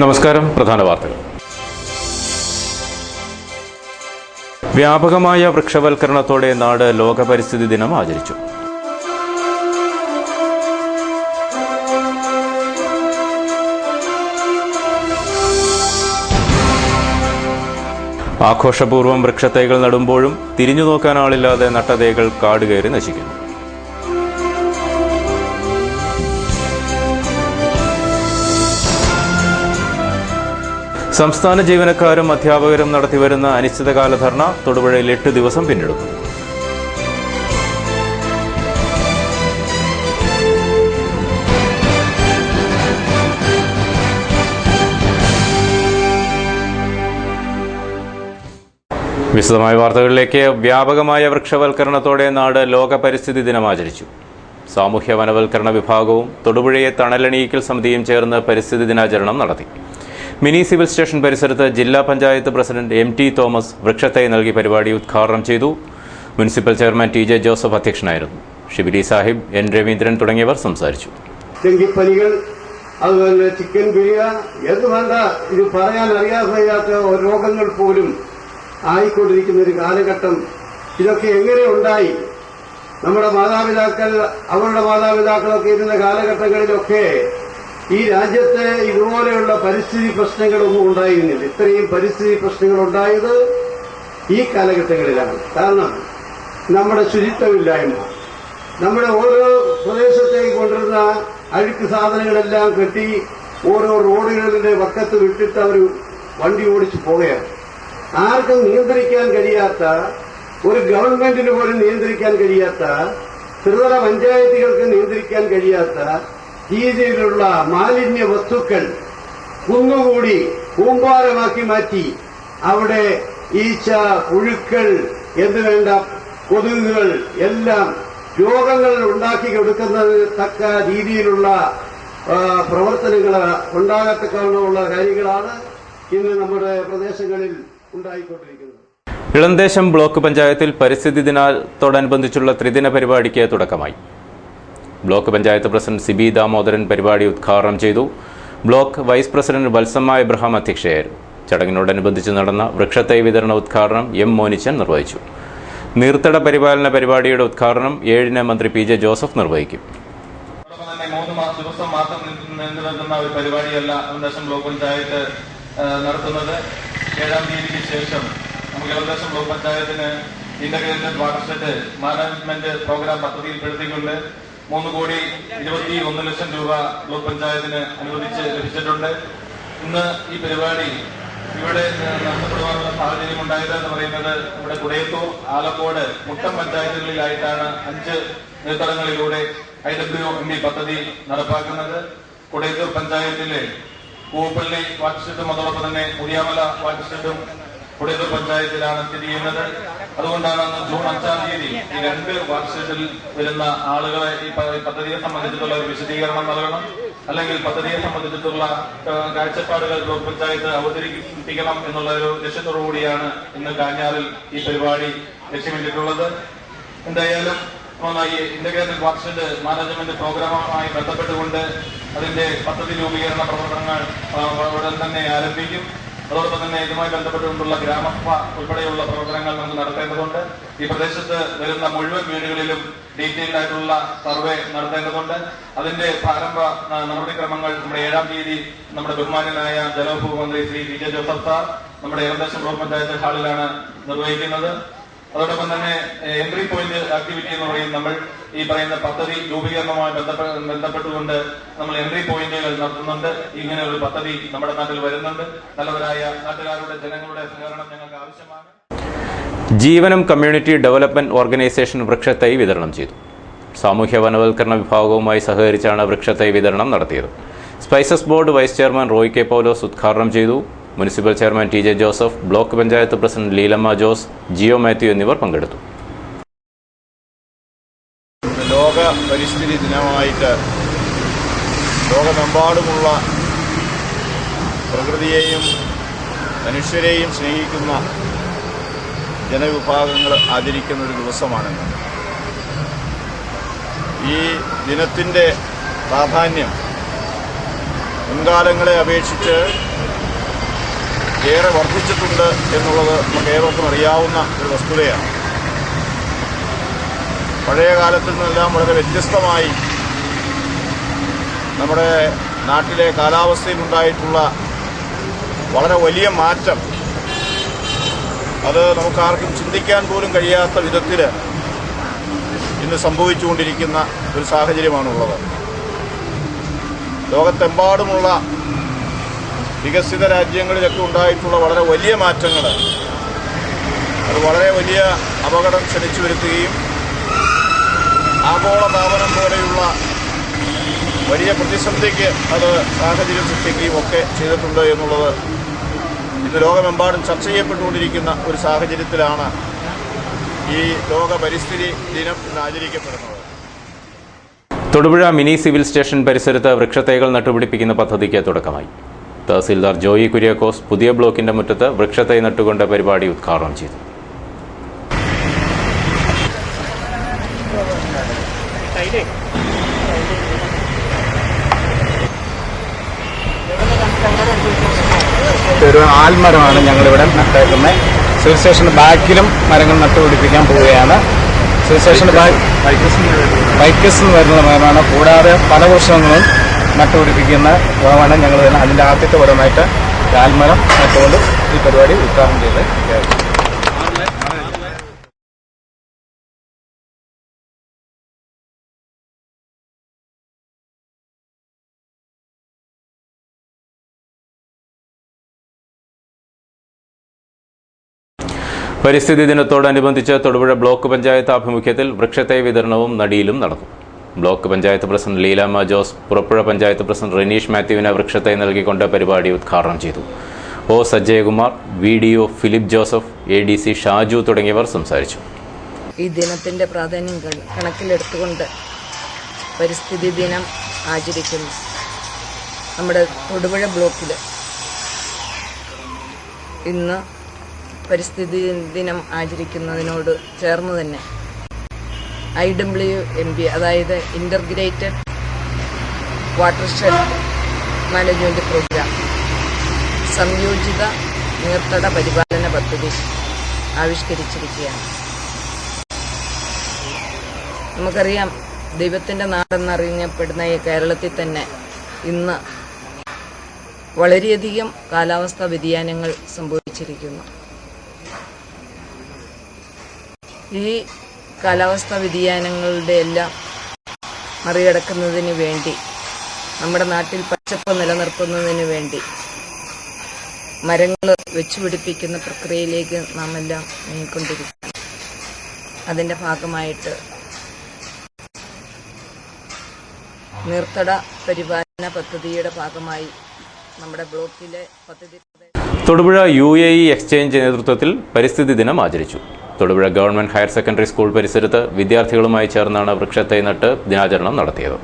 നമസ്കാരം. പ്രധാന വാർത്തകൾ. വ്യാപകമായ വൃക്ഷവൽക്കരണത്തോടെ നാട് ലോക പരിസ്ഥിതി ദിനം ആചരിച്ചു. ആഘോഷപൂർവ്വം വൃക്ഷത്തൈകൾ നടുമ്പോഴും തിരിഞ്ഞു നോക്കാൻ ആളില്ലാതെ നട്ട തൈകൾ കാടുകയറി നശിക്കുന്നു. സംസ്ഥാന ജീവനക്കാരും അധ്യാപകരും നടത്തിവരുന്ന അനിശ്ചിതകാല ധർണ തൊടുപുഴയിൽ 8 ദിവസം പിന്നിടുന്നു. വിശദമായ വാർത്തകളിലേക്ക്. വ്യാപകമായ വൃക്ഷവൽക്കരണത്തോടെ നാട് ലോക പരിസ്ഥിതി ദിനം ആചരിച്ചു. സാമൂഹ്യ വനവൽക്കരണ വിഭാഗവും തൊടുപുഴയെ തണലണിയിക്കൽ സമിതിയും ചേർന്ന് പരിസ്ഥിതി ദിനാചരണം നടത്തി. മിനി സിവിൽ സ്റ്റേഷൻ പരിസരത്ത് ജില്ലാ പഞ്ചായത്ത് പ്രസിഡന്റ് MT തോമസ് വൃക്ഷത്തൈ നൽകി പരിപാടി ഉദ്ഘാടനം ചെയ്തു. മുനിസിപ്പൽ ചെയർമാൻ TJ ജോസഫ് അധ്യക്ഷനായിരുന്നു. ഷിബിലി സാഹിബ്, N രവീന്ദ്രൻ തുടങ്ങിയവർ സംസാരിച്ചു. ഡെങ്കിപ്പനികൾ, അതുപോലെ ചിക്കൻ ഗുനിയ എന്ന് വേണ്ട ഇത് പറയാൻ അറിയാത്ത രോഗങ്ങൾ പോലും ആയിക്കൊണ്ടിരിക്കുന്ന ഒരു കാലഘട്ടം. ഇതൊക്കെ എങ്ങനെ ഉണ്ടായി? നമ്മുടെ മാതാപിതാക്കൾ, അവരുടെ മാതാപിതാക്കളൊക്കെ ഇരുന്ന കാലഘട്ടങ്ങളിലൊക്കെ ഈ രാജ്യത്ത് ഇതുപോലെയുള്ള പരിസ്ഥിതി പ്രശ്നങ്ങളൊന്നും ഉണ്ടായിരുന്നില്ല. ഇത്രയും പരിസ്ഥിതി പ്രശ്നങ്ങൾ ഉണ്ടായത് ഈ കാലഘട്ടങ്ങളിലാണ്. കാരണം നമ്മുടെ ശുചിത്വമില്ലായ്മ, നമ്മുടെ ഓരോ പ്രദേശത്തേക്ക് കൊണ്ടിരുന്ന അഴുക്ക് സാധനങ്ങളെല്ലാം കെട്ടി ഓരോ റോഡുകളുടെ വക്കത്ത് വിട്ടിട്ട് അവർ വണ്ടി ഓടിച്ചു പോവുകയാണ്. ആർക്കും നിയന്ത്രിക്കാൻ കഴിയാത്ത, ഒരു ഗവൺമെന്റിന് പോലും നിയന്ത്രിക്കാൻ കഴിയാത്ത, ത്രിതല പഞ്ചായത്തുകൾക്ക് നിയന്ത്രിക്കാൻ കഴിയാത്ത രീതിയിലുള്ള മാലിന്യ വസ്തുക്കൾ കുന്നുകൂടി കൂമ്പാരമാക്കി മാറ്റി അവിടെ ഈച്ച, പുഴുക്കൾ എന്ന് വേണ്ട കൊതുകുകൾ എല്ലാം രോഗങ്ങൾ ഉണ്ടാക്കി കൊടുക്കുന്നത് തക്ക രീതിയിലുള്ള പ്രവർത്തനങ്ങൾ ഉണ്ടാകത്തക്കവണ്ണമുള്ള കാര്യങ്ങളാണ് ഇന്ന് നമ്മുടെ പ്രദേശങ്ങളിൽ ഉണ്ടായിക്കൊണ്ടിരിക്കുന്നത്. ഇളന്തേശം ബ്ലോക്ക് പഞ്ചായത്തിൽ പരിസ്ഥിതി ദിനത്തോടനുബന്ധിച്ചുള്ള ത്രിദിന പരിപാടിക്ക് തുടക്കമായി. ബ്ലോക്ക് പഞ്ചായത്ത് പ്രസിഡന്റ് സിബി ദാമോദരൻ പരിപാടി ഉദ്ഘാടനം ചെയ്തു. Block vice president Valsamma Ibrahim അധ്യക്ഷയായിരുന്നു. ചടങ്ങിനോടനുബന്ധിച്ച് നടന്ന വൃക്ഷത്തൈ വിതരണ ഉദ്ഘാടനം M മോനിച്ചൻ നിർവഹിച്ചു. നീർത്തട പരിപാലന പരിപാടിയുടെ ഉദ്ഘാടനം 7-ന് മന്ത്രി PJ ജോസഫ് നിർവഹിക്കും. 3 ദിവസം മാത്രം നീണ്ടു നിൽക്കുന്ന ഒരു പരിപാടിയല്ല ഇളന്തേശം ബ്ലോക്ക് പഞ്ചായത്ത് നടത്തുന്നത്. 7-ാം തീയതിക്ക് ശേഷം നമുക്ക് ഇളന്തേശം ബ്ലോക്ക് പഞ്ചായത്തിന് ഇന്റഗ്രേറ്റഡ് വാട്ടർഷെഡ് മാനേജ്മെന്റ് പ്രോഗ്രാം പദ്ധതിയിൽപ്പെടുത്തിക്കൊണ്ട് 3,21,00,000 രൂപ ബ്ലോക്ക് പഞ്ചായത്തിന് അനുവദിച്ച് ലഭിച്ചിട്ടുണ്ട്. ഇന്ന് ഈ പരിപാടി ഇവിടെ നടത്തപ്പെടുവാനുള്ള സാഹചര്യം ഉണ്ടായത് എന്ന് പറയുന്നത് നമ്മുടെ കുടയത്തൂർ, ആലക്കോട്, മുട്ടം പഞ്ചായത്തുകളിലായിട്ടാണ് 5 നീർത്തടങ്ങളിലൂടെ IWMB പദ്ധതി നടപ്പാക്കുന്നത്. കുടയത്തൂർ പഞ്ചായത്തിലെ പൂപ്പള്ളി വാട്ടർഷെഡും അതോടൊപ്പം തന്നെ മുരിയാമല വാട്ടർഷെഡും കുടയത്തൂർ പഞ്ചായത്തിലാണ് സ്ഥിതി ചെയ്യുന്നത്. അതുകൊണ്ടാണ് ജൂൺ 5-ാം തീയതി ഈ 2 വാട്ടർഷെഡിൽ വരുന്ന ആളുകളെ ഈ പദ്ധതിയെ സംബന്ധിച്ചിട്ടുള്ള ഒരു വിശദീകരണം നൽകണം, അല്ലെങ്കിൽ പദ്ധതിയെ സംബന്ധിച്ചിട്ടുള്ള കാഴ്ചപ്പാടുകൾ ബ്ലോക്ക് പഞ്ചായത്ത് അവതരിപ്പിക്കണം എന്നുള്ള ഒരു ലക്ഷ്യത്തോടു കൂടിയാണ് ഇന്ന് കാഞ്ഞാറിൽ ഈ പരിപാടി ലക്ഷ്യമിട്ടിട്ടുള്ളത്. എന്തായാലും ഈ ഇന്റഗ്രേറ്റഡ് വാട്ടർഷെഡ് മാനേജ്മെന്റ് പ്രോഗ്രാമുമായി ബന്ധപ്പെട്ടുകൊണ്ട് അതിന്റെ പദ്ധതി രൂപീകരണ പ്രവർത്തനങ്ങൾ ഉടൻ തന്നെ ആരംഭിക്കും. അതോടൊപ്പം തന്നെ ഇതുമായി ബന്ധപ്പെട്ടുകൊണ്ടുള്ള ഗ്രാമസഭ ഉൾപ്പെടെയുള്ള പ്രവർത്തനങ്ങൾ നമുക്ക് നടത്തേണ്ടതുണ്ട്. ഈ പ്രദേശത്ത് വരുന്ന മുഴുവൻ വീടുകളിലും ഡീറ്റെയിൽഡ് ആയിട്ടുള്ള സർവേ നടത്തേണ്ടതുണ്ട്. അതിന്റെ പ്രാരംഭ നടപടിക്രമങ്ങൾ നമ്മുടെ 7-ാം തീയതി നമ്മുടെ ബഹുമാന്യനായ ജലവകുപ്പ് മന്ത്രി ശ്രീ TJ ജോസഫ് സാർ നമ്മുടെ ഇളന്തേശം ബ്ലോക്ക് പഞ്ചായത്ത് ഹാളിലാണ് നിർവഹിക്കുന്നത്. അതോടൊപ്പം തന്നെ എൻട്രി പോയിന്റ് ആക്ടിവിറ്റി എന്ന് പറയും. നമ്മൾ ഈ പറയുന്ന പദ്ധതി രൂപീകരണവുമായി ബന്ധപ്പെട്ടുകൊണ്ട് നമ്മൾ എൻട്രി പോയിന്റുകൾ നടത്തുന്നുണ്ട്. ഇങ്ങനെ ഒരു പദ്ധതി നമ്മുടെ നാട്ടിൽ വരുന്നുണ്ട്. നല്ലവരായ നാട്ടുകാരുടെ, ജനങ്ങളുടെ സഹകരണം ഞങ്ങൾക്ക് ആവശ്യമാണ്. ജീവനം കമ്മ്യൂണിറ്റി ഡെവലപ്മെന്റ് ഓർഗനൈസേഷൻ വൃക്ഷത്തൈ വിതരണം ചെയ്തു. സാമൂഹ്യ വനവൽക്കരണ വിഭാഗവുമായി സഹകരിച്ചാണ് വൃക്ഷത്തൈ വിതരണം നടത്തിയത്. Spices board vice chairman Roy K Paulose ഉദ്ഘാടനം ചെയ്തു. Municipal chairman TJ Joseph, block panchayat president Leelamma Jose, Jio Mathew എന്നിവർ പങ്കെടുത്തു. ലോക പരിസ്ഥിതി ദിനമായിട്ട് ലോകമെമ്പാടുമുള്ള പ്രകൃതിയെയും മനുഷ്യരെയും സ്നേഹിക്കുന്ന ജനവിഭാഗങ്ങൾ ആചരിക്കുന്ന ഒരു ദിവസമാണെന്ന്. ഈ ദിനത്തിൻ്റെ പ്രാധാന്യം മുൻകാലങ്ങളെ അപേക്ഷിച്ച് ഏറെ വർദ്ധിച്ചിട്ടുണ്ട് എന്നുള്ളത് നമുക്ക് ഏവർക്കും അറിയാവുന്ന ഒരു വസ്തുതയാണ്. പഴയ കാലത്തിൽ നിന്നെല്ലാം വളരെ വ്യത്യസ്തമായി നമ്മുടെ നാട്ടിലെ കാലാവസ്ഥയിലുണ്ടായിട്ടുള്ള വളരെ വലിയ മാറ്റം, അത് നമുക്കാർക്കും ചിന്തിക്കാൻ പോലും കഴിയാത്ത വിധത്തിൽ ഇന്ന് സംഭവിച്ചുകൊണ്ടിരിക്കുന്ന ഒരു സാഹചര്യമാണുള്ളത്. ലോകത്തെമ്പാടുമുള്ള വികസിത രാജ്യങ്ങളിലൊക്കെ ഉണ്ടായിട്ടുള്ള വളരെ വലിയ മാറ്റങ്ങൾ അത് വളരെ വലിയ അപകടം ക്ഷണിച്ചു വരുത്തുകയും ആഗോളതാപനം പോലെയുള്ള വലിയ പ്രതിസന്ധിക്ക് അത് സാഹചര്യം സൃഷ്ടിക്കുകയും ഒക്കെ ചെയ്തിട്ടുണ്ട് എന്നുള്ളത് ഇന്ന് ലോകമെമ്പാടും ചർച്ച ചെയ്യപ്പെട്ടുകൊണ്ടിരിക്കുന്ന ഒരു സാഹചര്യത്തിലാണ് ഈ ലോക പരിസ്ഥിതി ദിനം ഇന്ന് ആചരിക്കപ്പെടുന്നത്. തൊടുപുഴ മിനി സിവിൽ സ്റ്റേഷൻ പരിസരത്ത് വൃക്ഷത്തൈകൾ നട്ടുപിടിപ്പിക്കുന്ന പദ്ധതിക്ക് തുടക്കമായി. തഹസിൽദാർ ജോയി കുര്യാക്കോസ് പുതിയ ബ്ലോക്കിന്റെ മുറ്റത്ത് വൃക്ഷത്തൈ നട്ടുകൊണ്ട് പരിപാടി ഉദ്ഘാടനം ചെയ്തു. ഒരു ആൽമരമാണ് ഞങ്ങളിവിടെ നട്ടേക്കുന്നത്. സിവിൽ സ്റ്റേഷൻ്റെ ബാക്കിലും മരങ്ങൾ നട്ടുപിടിപ്പിക്കാൻ പോവുകയാണ്. സിവിൽ സ്റ്റേഷൻ്റെ ബൈക്കസ് എന്ന് വരുന്ന മരമാണ്. കൂടാതെ പല വൃക്ഷങ്ങളും നട്ടുപിടിപ്പിക്കുന്ന ഭാഗമാണ് ഞങ്ങൾ വരുന്നത്. അതിൻ്റെ ആദ്യത്തെ പരമായിട്ട് ആൽമരം നട്ടുകൊണ്ട് ഈ പരിപാടി ഉദ്ഘാടനം ചെയ്ത് പരിസ്ഥിതി ദിനത്തോടനുബന്ധിച്ച് തൊടുപുഴ ബ്ലോക്ക് പഞ്ചായത്ത് ആഭിമുഖ്യത്തിൽ വൃക്ഷത്തൈ വിതരണവും നടിയിലും നടന്നു. Block panchayat president Leelamma Jose, Purappuzha panchayat president Renish മാത്യുവിന് വൃക്ഷത്തൈ നൽകിക്കൊണ്ട് പരിപാടി ഉദ്ഘാടനം ചെയ്തു. O Sajayakumar, VDO Philip Joseph, ADC Shaju തുടങ്ങിയവർ സംസാരിച്ചു. ഈ ദിനത്തിൻ്റെ പ്രാധാന്യം കണക്കിലെടുത്തുകൊണ്ട് പരിസ്ഥിതി ദിനം ആചരിക്കുന്നു. നമ്മുടെ തൊടുപുഴ ബ്ലോക്കിൽ ഇന്ന് പരിസ്ഥിതി ദിനം ആചരിക്കുന്നതിനോട് ചേർന്ന് തന്നെ IWMB, അതായത് ഇൻ്റർഗ്രേറ്റഡ് വാട്ടർഷെഡ് മാനേജ്മെൻറ്റ് പ്രോഗ്രാം, സംയോജിത നീർത്തട പരിപാലന പദ്ധതി ആവിഷ്കരിച്ചിരിക്കുകയാണ്. നമുക്കറിയാം, ദൈവത്തിൻ്റെ നാടെന്നറിയപ്പെടുന്ന ഈ കേരളത്തിൽ തന്നെ ഇന്ന് വളരെയധികം കാലാവസ്ഥാ വ്യതിയാനങ്ങൾ സംഭവിച്ചിരിക്കുന്നു. ഈ കാലാവസ്ഥാ വ്യതിയാനങ്ങളുടെ എല്ലാം മറികടക്കുന്നതിന് വേണ്ടി, നമ്മുടെ നാട്ടിൽ പച്ചപ്പ് നിലനിർത്തുന്നതിന് വേണ്ടി മരങ്ങൾ വെച്ചുപിടിപ്പിക്കുന്ന പ്രക്രിയയിലേക്ക് നാം എല്ലാം നീങ്ങിക്കൊണ്ടിരിക്കുകയാണ്. അതിൻ്റെ ഭാഗമായിട്ട് നീർത്തട പരിപാലന പദ്ധതിയുടെ ഭാഗമായി നമ്മുടെ ബ്ലോക്കിലെ പദ്ധതി തൊടുപുഴ UAE എക്സ്ചേഞ്ച് നേതൃത്വത്തിൽ പരിസ്ഥിതി ദിനം ആചരിച്ചു. Thodupuzha government higher secondary school പരിസരത്ത് വിദ്യാർത്ഥികളുമായി ചേർന്നാണ് വൃക്ഷത്തൈ നട്ട് ദിനാചരണം നടത്തിയത്.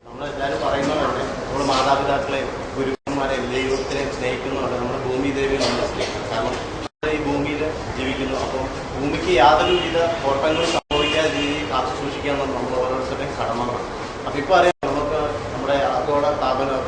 നമ്മളെല്ലാവരും പറയുന്നവരുണ്ട്, നമ്മൾ മാതാപിതാക്കളെയും ഗുരുക്കന്മാരെയും ദൈവത്തിനെയും സ്നേഹിക്കുന്നതുകൊണ്ട് നമ്മുടെ ഭൂമി ദേവിയെ നമ്മൾ സ്നേഹിക്കണം. കാരണം ഈ ഭൂമിയിൽ ജീവിക്കുന്നു. അപ്പോൾ ഭൂമിക്ക് യാതൊരുവിധ കോട്ടങ്ങളും സംഭവിക്കാത്ത രീതിയിൽ കാത്തു സൂക്ഷിക്കുക എന്നത് നമ്മൾ ഓരോരുത്തരുടെയും കടമകളാണ്. അപ്പോൾ ഇപ്പോൾ അറിയാം, നമുക്ക് നമ്മുടെ ആഗോള താപനം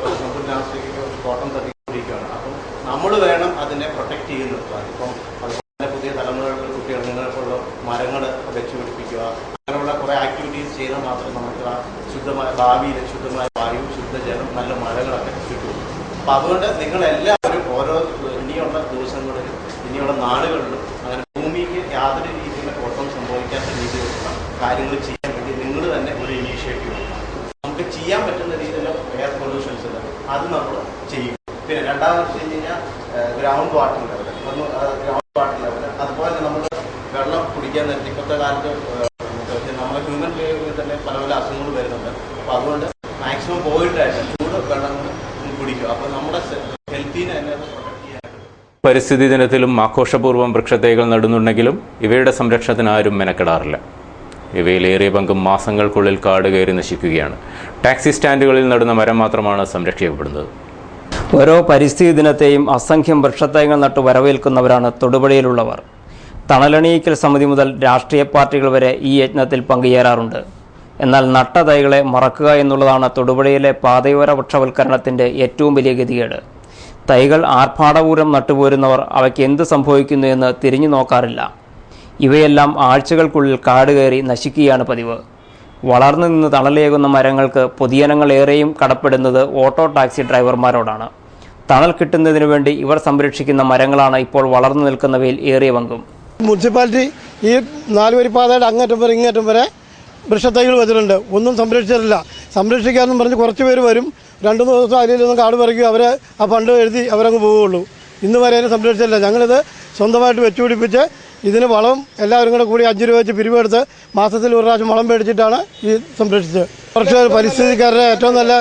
കോട്ടം തട്ടിക്കൊണ്ടിരിക്കുകയാണ്. അപ്പം നമ്മൾ വേണം അതിനെ പ്രൊട്ടക്ട് ചെയ്ത് നിർത്താൻ. ഇപ്പം അതുപോലെ പുതിയ തലമുറകളുടെ കുട്ടികൾ നിങ്ങൾക്കുള്ള മരങ്ങൾ വെച്ചുപിടിപ്പിക്കുക, അങ്ങനെയുള്ള കുറേ ആക്ടിവിറ്റീസ് ചെയ്താൽ മാത്രമേ നമുക്ക് ആ ശുദ്ധമായ ഭാവിയിൽ ശുദ്ധമായ വായു, ശുദ്ധജലം, നല്ല മഴകളൊക്കെ കിട്ടുള്ളൂ. അപ്പം അതുകൊണ്ട് നിങ്ങളെല്ലാവരും ഓരോ ഇനിയുള്ള ദിവസങ്ങളിലും ഇനിയുള്ള നാളുകളിലും അങ്ങനെ ഭൂമിക്ക് യാതൊരു രീതിയിലുള്ള കോട്ടം സംഭവിക്കാത്ത രീതിയിലുള്ള കാര്യങ്ങൾ ചെയ്യാൻ വേണ്ടി നിങ്ങൾ തന്നെ ഒരു ഇനീഷ്യേറ്റീവ് നമുക്ക് ചെയ്യാൻ പറ്റുന്ന രീതിയിലുള്ള എയർ പൊല്യൂഷൻസ് ഉണ്ട്, അത് നമ്മൾ ചെയ്യും. പിന്നെ രണ്ടാമത് വെച്ച് കഴിഞ്ഞാൽ ഗ്രൗണ്ട് വാട്ടർ ലെവൽ, അതുപോലെ നമ്മൾ വെള്ളം കുടിക്കാൻ നേരത്തെ ഇപ്പോഴത്തെ കാലത്ത് നമ്മുടെ ഹ്യൂമൻ ബീയിങ്ങിൽ തന്നെ പല പല അസുഖങ്ങൾ വരുന്നുണ്ട്. അപ്പോൾ അതുകൊണ്ട് മാക്സിമം ബോയിൽഡായിട്ട് ചൂട് വെള്ളം കുടിക്കും. അപ്പോൾ നമ്മുടെ ഹെൽത്തിനെ തന്നെ അത് പ്രൊട്ടക്ട് ചെയ്യാൻ. പരിസ്ഥിതി ദിനത്തിലും ആഘോഷപൂർവ്വം വൃക്ഷത്തൈകൾ നടുന്നുണ്ടെങ്കിലും ഇവയുടെ സംരക്ഷണത്തിന് ആരും മെനക്കെടാറില്ല. ഇവയിലേറിയ പങ്കും മാസങ്ങൾക്കുള്ളിൽ കാട് കയറി നശിക്കുകയാണ്. ടാക്സി സ്റ്റാൻഡുകളിൽ നടുന്ന മരം മാത്രമാണ് സംരക്ഷിക്കപ്പെടുന്നത്. ഓരോ പരിസ്ഥിതി ദിനത്തെയും അസംഖ്യം വൃക്ഷത്തൈകൾ നട്ടു വരവേൽക്കുന്നവരാണ് തൊടുപുഴയിലുള്ളവർ. തണലണിയിക്കൽ സമിതി മുതൽ രാഷ്ട്രീയ പാർട്ടികൾ വരെ ഈ യജ്ഞത്തിൽ പങ്കുചേരാറുണ്ട്. എന്നാൽ നട്ട തൈകളെ മറക്കുക എന്നുള്ളതാണ് തൊടുപുഴയിലെ പാതയോര വൃക്ഷവൽക്കരണത്തിൻ്റെ ഏറ്റവും വലിയ ഗതികേട്. തൈകൾ ആർഭാടപൂർവ്വം നട്ടുപോരുന്നവർ അവയ്ക്ക് എന്ത് സംഭവിക്കുന്നു എന്ന് തിരിഞ്ഞു നോക്കാറില്ല. ഇവയെല്ലാം ആഴ്ചകൾക്കുള്ളിൽ കാട് കയറി നശിക്കുകയാണ് പതിവ്. വളർന്നു നിന്ന് തണലേകുന്ന മരങ്ങൾക്ക് പൊതുജനങ്ങൾ ഏറെയും കടപ്പെടുന്നത് ഓട്ടോ ടാക്സി ഡ്രൈവർമാരോടാണ്. തണൽ കിട്ടുന്നതിനു വേണ്ടി ഇവർ സംരക്ഷിക്കുന്ന മരങ്ങളാണ് ഇപ്പോൾ വളർന്നു നിൽക്കുന്നവയിൽ ഏറിയ പങ്കും. മുനിസിപ്പാലിറ്റി ഈ 4 വരിപ്പാതയുടെ അങ്ങേറ്റം വരെ ഇങ്ങേറ്റം വരെ വൃക്ഷത്തൈകൾ വെച്ചിട്ടുണ്ട്. ഒന്നും സംരക്ഷിച്ചിട്ടില്ല. സംരക്ഷിക്കാമെന്നും പറഞ്ഞ് കുറച്ച് പേര് വരും, 2-3 ദിവസം അതിലൊന്നും കാട് പറിക്കും, അവരെ ആ ഫണ്ട് എഴുതി അവരങ്ങ് പോവുകയുള്ളൂ. ഇന്ന് വരെ അതിനെ സംരക്ഷിച്ചില്ല. ഞങ്ങളിത് സ്വന്തമായിട്ട് വെച്ചുപിടിപ്പിച്ച് ഇതിന് വളം എല്ലാവരും കൂടി 5 രൂപ വെച്ച് പിരിവെടുത്ത് മാസത്തിൽ 1 പ്രാവശ്യം വളം മേടിച്ചിട്ടാണ് ഈ സംരക്ഷിച്ചത്. കുറച്ച് പരിസ്ഥിതിക്കാരുടെ ഏറ്റവും നല്ല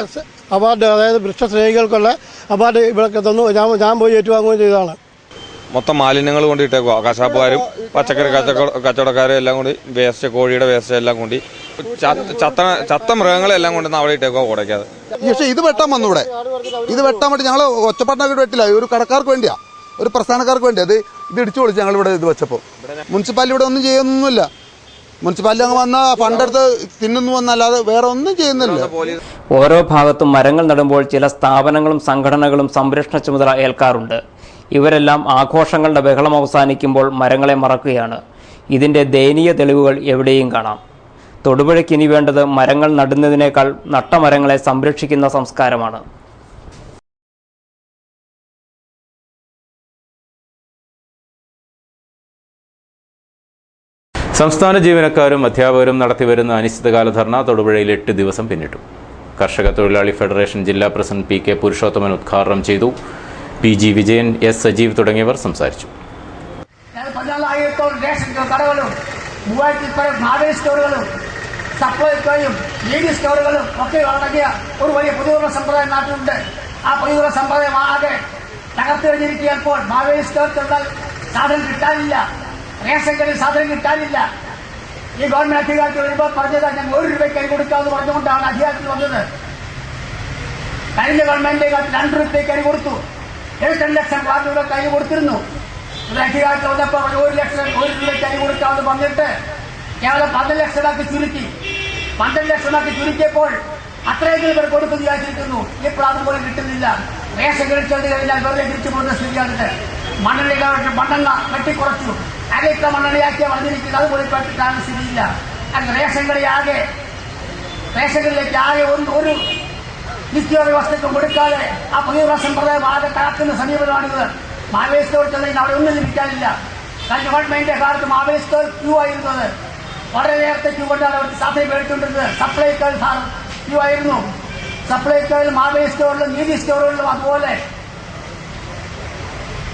അവാർഡ്, അതായത് വൃക്ഷസ്നേഹികൾക്കുള്ള അവാർഡ് ഇവിടെ തന്നു. ഞാൻ പോയി ഏറ്റുവാങ്ങുകയും ചെയ്തതാണ്. മൊത്തം മാലിന്യങ്ങൾ കൊണ്ടിട്ടേക്കുക. കശാപ്പുകാരും പച്ചക്കറി കച്ചവടക്കാരും എല്ലാം കൂടി വേസ്റ്റ്, കോഴിയുടെ വേസ്റ്റ് എല്ലാം കൂടി ചത്ത മൃഗങ്ങളെല്ലാം കൊണ്ടുവന്ന് അവിടെ ഇട്ടേക്കുക ഓടയ്ക്കാതെ. പക്ഷേ ഇത് വെട്ടാൻ വന്നു. ഇവിടെ ഇത് വെട്ടാൻ വേണ്ടി ഞങ്ങൾ ഒറ്റപ്പാട്ടിനൊക്കെ വെട്ടില്ല. ഒരു കടക്കാർക്ക് വേണ്ടിയാ, ഒരു പ്രസ്ഥാനക്കാർക്ക് വേണ്ടി ഇത് ഇടിച്ചു പൊളിച്ച് ഞങ്ങളിവിടെ ഇത് വെച്ചപ്പോൾ മുനിസിപ്പാലിറ്റി ഇവിടെ ഒന്നും ചെയ്യുന്നൊന്നുമില്ല. മുനിസിപ്പാലിറ്റി അങ്ങ് വന്ന ഫണ്ടെടുത്ത് തിന്നുന്നു എന്നല്ലാതെ വേറെ ഒന്നും ചെയ്യുന്നില്ല. ഓരോ ഭാഗത്തും മരങ്ങൾ നടുമ്പോൾ ചില സ്ഥാപനങ്ങളും സംഘടനകളും സംരക്ഷണ ചുമതല ഏൽക്കാറുണ്ട്. ഇവരെല്ലാം ആഘോഷങ്ങളുടെ ബഹളം അവസാനിക്കുമ്പോൾ മരങ്ങളെ മറക്കുകയാണ്. ഇതിൻ്റെ ദയനീയ തെളിവുകൾ എവിടെയും കാണാം. തൊടുപുഴയ്ക്ക് ഇനി വേണ്ടത് മരങ്ങൾ നടുന്നതിനേക്കാൾ നട്ട മരങ്ങളെ സംരക്ഷിക്കുന്ന സംസ്കാരമാണ്. സംസ്ഥാന ജീവനക്കാരും അധ്യാപകരും നടത്തിവരുന്ന അനിശ്ചിതകാല ധർണ തൊടുപുഴയിൽ 8 ദിവസം പിന്നിട്ടു. കർഷക തൊഴിലാളി ഫെഡറേഷൻ ജില്ലാ പ്രസിഡന്റ് പി കെ പുരുഷോത്തമൻ ഉദ്ഘാടനം ചെയ്തു. P G Vijayan, S Sajeev തുടങ്ങിയവർ സംസാരിച്ചു. 14,000 റേഷൻ കടകളും 3,000 സ്റ്റോറുകളും സപ്ലൈകോയും ലീഡി സ്റ്റോറുകളും ഒക്കെ അടങ്ങിയ ഒരു വലിയ പൊതുവിതരണ സമ്പ്രദായം നാട്ടിലുണ്ട്. ആ പൊതുവിതരണ സമ്പ്രദായം ആകെ തകർത്തു കഴിഞ്ഞിരിക്കുകയപ്പോൾ മാവേലി സ്റ്റോർ ചെന്നാൽ സാധനം കിട്ടാനില്ല, റേഷൻ കടയിൽ സാധനം കിട്ടാനില്ല. ഈ ഗവൺമെന്റ് അധികാരത്തിൽ വരുമ്പോൾ പറഞ്ഞത് ഞങ്ങൾ 1 രൂപയ്ക്ക് അരി കൊടുക്കാമെന്ന് പറഞ്ഞുകൊണ്ടാണ് അധികാരത്തിൽ വന്നത്. കഴിഞ്ഞ ഗവൺമെന്റിന്റെ കാലത്ത് 2 രൂപയ്ക്ക് അരി കൊടുത്തു. 72 ലക്ഷം കാർഡുകൾക്ക് അരി കൊടുത്തിരുന്നു. അധികാരത്തിൽ വന്നപ്പോൾ 1 രൂപയ്ക്ക് അരി കൊടുക്കാമെന്ന് പറഞ്ഞിട്ട് കേവലം 12 ലക്ഷമാക്കി ചുരുക്കി. 12 ലക്ഷമാക്കി ചുരുക്കിയപ്പോൾ അത്രയെങ്കിലും പേർ കൊടുത്തു വിചാരിച്ചിരിക്കുന്നു. ഇപ്പോൾ അതുപോലെ കിട്ടുന്നില്ല. റേഷൻ കടയിൽ ചെന്ന് കഴിഞ്ഞാൽ വെറുതെ തിരിച്ചു പോകുന്ന സ്ഥിതിയാണിത്. മണ്ണെണ്ണ വെട്ടിക്കുറച്ചു, 1 ലിറ്റർ മണ്ണെണ്ണയാക്കിയ വന്നിരിക്കുന്നത് അതുപോലെ കിട്ടാൻ സ്ഥിതിയില്ല. അങ്ങനെ റേഷൻ കടയിലേക്ക് ആകെ ഒരു നിശ്ചയ വ്യവസ്ഥയ്ക്കും കൊടുക്കാതെ ആ പൊതുവിതരണ സമ്പ്രദായം ആകെ തകർക്കുന്ന സമീപനമാണിത്. മാവേലി സ്റ്റോർ ചെന്നതിന് അവിടെ ഒന്നും ലഭിക്കാനില്ല. കഴിഞ്ഞ ഗവൺമെന്റിന്റെ കാലത്ത് മാവേലി സ്റ്റോർ ക്യൂ ആയിരുന്നത്. വളരെ നേരത്തെ ക്യൂ കൊണ്ടാണ് അവർക്ക് സാധനം മേടിച്ചുകൊണ്ടിരുന്നത്. സപ്ലൈകോയിൽ ക്യൂ ആയിരുന്നു. സപ്ലൈകോയിൽ, മാവേലി സ്റ്റോറിലും നീതി സ്റ്റോറുകളിലും അതുപോലെ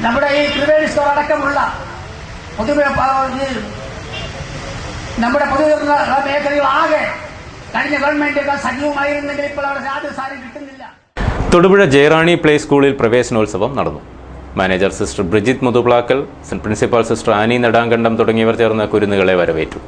നമ്മുടെ ഈ ത്രിവേണി സ്റ്റോർ അടക്കമുള്ള നമ്മുടെ പൊതുവിതരണ മേഖലകളാകെ കഴിഞ്ഞ ഗവൺമെന്റിനേക്കാൾ സജീവമായിരുന്നെങ്കിൽ ഇപ്പോൾ അവിടെ യാതൊരു സാധനം കിട്ടുന്നില്ല. തൊടുപുഴ ജയറാണി പ്ലേ സ്കൂളിൽ പ്രവേശനോത്സവം നടന്നു. Manager sister Brijith Muthuplackal, principal sister Ani Nedankandam തുടങ്ങിയവർ ചേർന്ന് കുരുന്നുകളെ വരവേറ്റു.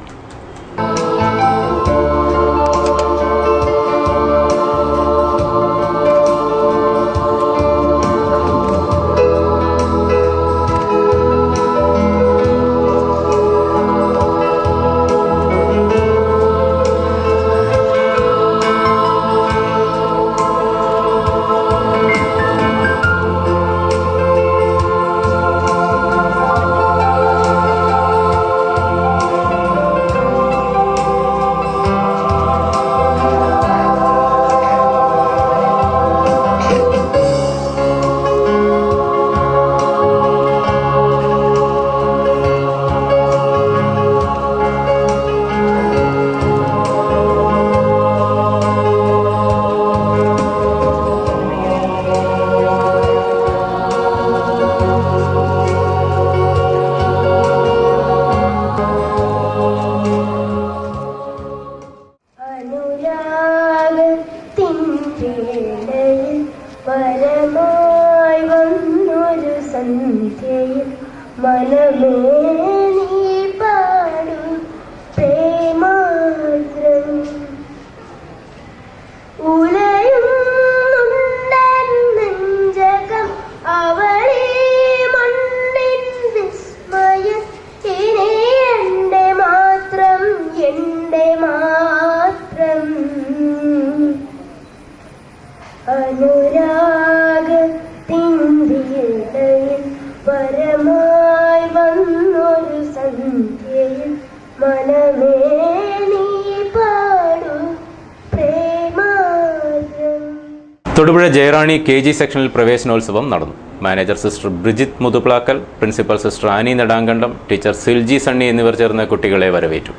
തൊടുപുഴ ജയറാണി KG സെക്ഷനിൽ പ്രവേശനോത്സവം നടന്നു. Manager sister Brijith Muthuplackal, principal sister Ani Nedankandam, teacher Silji Sunny എന്നിവർ ചേർന്ന് കുട്ടികളെ വരവേറ്റു.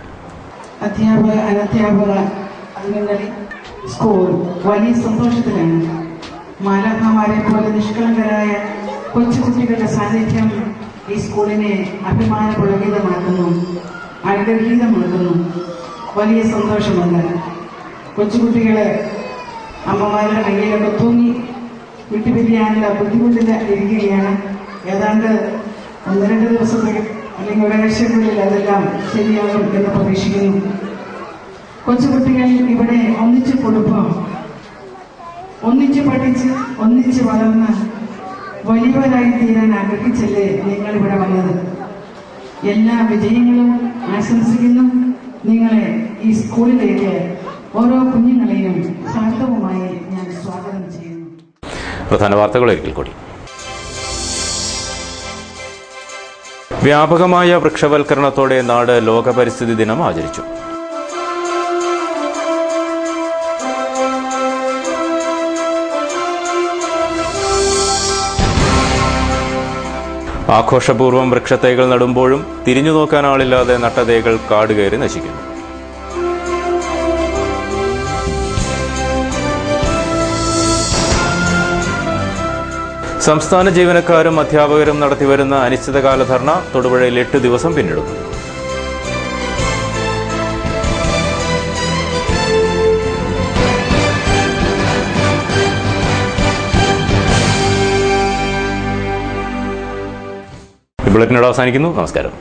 അധ്യാപക അനധ്യാപക അംഗങ്ങളിൽ സ്കൂൾ വലിയ സന്തോഷത്തിലാണ്. മാലാഖമാരെ പോലെ നിഷ്കളങ്കരായ കൊച്ചുകുട്ടികളുടെ സാന്നിധ്യം ഈ സ്കൂളിനെ അഭിമാനപുളകിതമാക്കുന്നു, അനുഗ്രഹീതമാക്കുന്നു. വലിയ സന്തോഷമുണ്ട്. കൊച്ചുകുട്ടികളെ അമ്മമാരുടെ കയ്യിലൊക്കെ തൂങ്ങി വിട്ടുപിരിയാനുള്ള ബുദ്ധിമുട്ടിൽ ഇരിക്കുകയാണ്. ഏതാണ്ട് 1-2 ദിവസത്തിൽ അല്ലെങ്കിൽ ഒരാഴ്ചക്കുള്ളിൽ അതെല്ലാം ശരിയാകും എന്ന് പ്രതീക്ഷിക്കുന്നു. കൊച്ചുകുട്ടികൾ ഇവിടെ ഒന്നിച്ച് കൊടുപ്പം, ഒന്നിച്ച് പഠിച്ച് ഒന്നിച്ച് വളർന്ന് വലിയവരായി തീരാൻ ആഗ്രഹിച്ചല്ലേ നിങ്ങൾ ഇവിടെ വന്നത്. എല്ലാ വിജയങ്ങളും ആശംസിക്കുന്നു. നിങ്ങളെ ഈ സ്കൂളിലേക്ക് ഓരോ കുഞ്ഞുങ്ങളെയും സാർത്ഥകമായി ഞാൻ സ്വാഗതം ചെയ്യുന്നു. പ്രധാന വാർത്തകൾ ഒരിക്കൽ കൂടി. വ്യാപകമായ വൃക്ഷവൽക്കരണത്തോടെ നാട് ലോക പരിസ്ഥിതി ദിനം ആചരിച്ചു. ആഘോഷപൂർവ്വം വൃക്ഷത്തൈകൾ നടുമ്പോഴും തിരിഞ്ഞു നോക്കാൻ ആളില്ലാതെ നട്ടതൈകൾ കാടുകയറി നശിക്കുന്നു. സംസ്ഥാന ജീവനക്കാരും അധ്യാപകരും നടത്തിവരുന്ന അനിശ്ചിതകാല ധർണ തൊടുപുഴയിൽ 8 ദിവസം പിന്നിടുന്നു. ബുള്ളറ്റിനോട് അവസാനിക്കുന്നു. നമസ്കാരം.